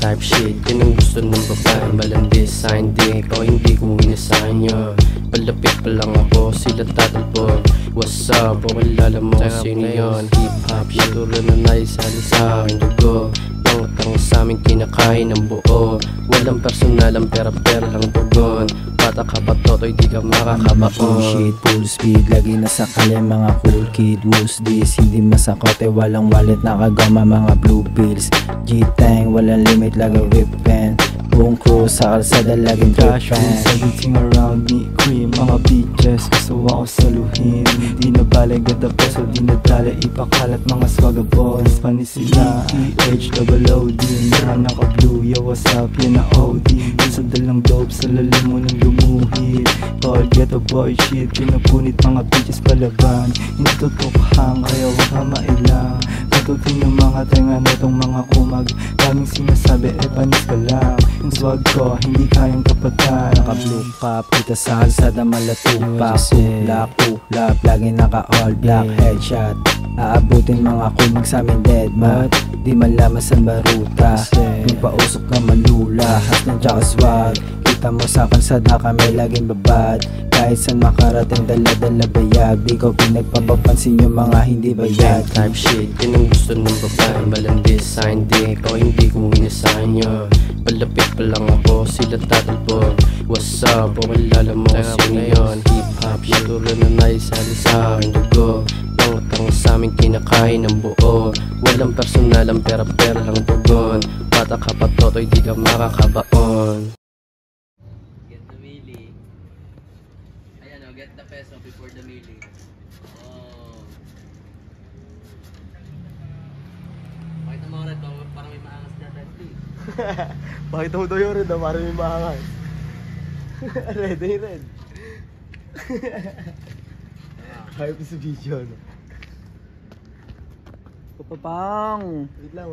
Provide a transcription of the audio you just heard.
type shit, yun ang gusto ng babae. Malandi sa hindi ko, hindi ko inasahan yun. Palapit pa lang ako, sila tatalpo. What's up, o kilala mo sino yun? Hip hop, siguro na naisali sa aking dugo. Tang sa amin kinakain ng buo. Walang personal, ang pera-pera lang tugon. Bata ka pa toto'y di ka makakabaon. Shit, full speed, lagi nasa kalye mga cool kid. Who's this? Hindi masakote, walang wallet, nakagama mga blue pills. G-Tang, walang limit, lagi whip pen. Buong crew sa kalsada, laging Josh drip pen. everything around me, cream. Mga bitches, gusto ako saluhin. Di na bale, ganda peso, di na dala ipakalat mga swagabons. Panis sila, E-H-O-O-D. Meron naka-blue, yo what's up, yan na OD. Sa dalang dope, sa lalim mo nang lumuhit. Tall ghetto boy shit, pinapunit mga bitches palaban. Hindi tutukhang, kaya wag ka mailang. Katutin ng mga tenga netong mga kumag. Daming sinasabi, panis ka lang. Yung swag ko, hindi kayang kapatan. Naka-blue cap, kita sa kalsada malatupak. Ulap, lagi naka-all black headshot. Aabutin mga kumag sa amin dead mat. Di malaman sa baruta. Yung pausok na malula, hasnan tsaka swag. Kita mo sa kalsada kami laging babad. Kahit saan makarating dala-dala bayag. Di ko pinagpapapansin yung mga hindi bayag. Type shit, yun ang gusto ng babae. Malandi sa hindi ko, hindi ko inasahan yun. Palapit pa lang ako, sila tatalpo. What's up, o kilala mo sino yun? Hip hop, siguro na naisali sa aking dugo. Tang sa amin kinakain ng buo. Walang personal, ang pera-pera lang tugon. Bata ka pa toto'y di ka makakabaon. Get the melee. Ayan o, get the peso before the melee. Oh. Pakita mo rin to, parang may maangas na red please. Bakit mo daw yung red, parang may maangas. Red ay red. Hype sa video, no? Papapang! Wait lang.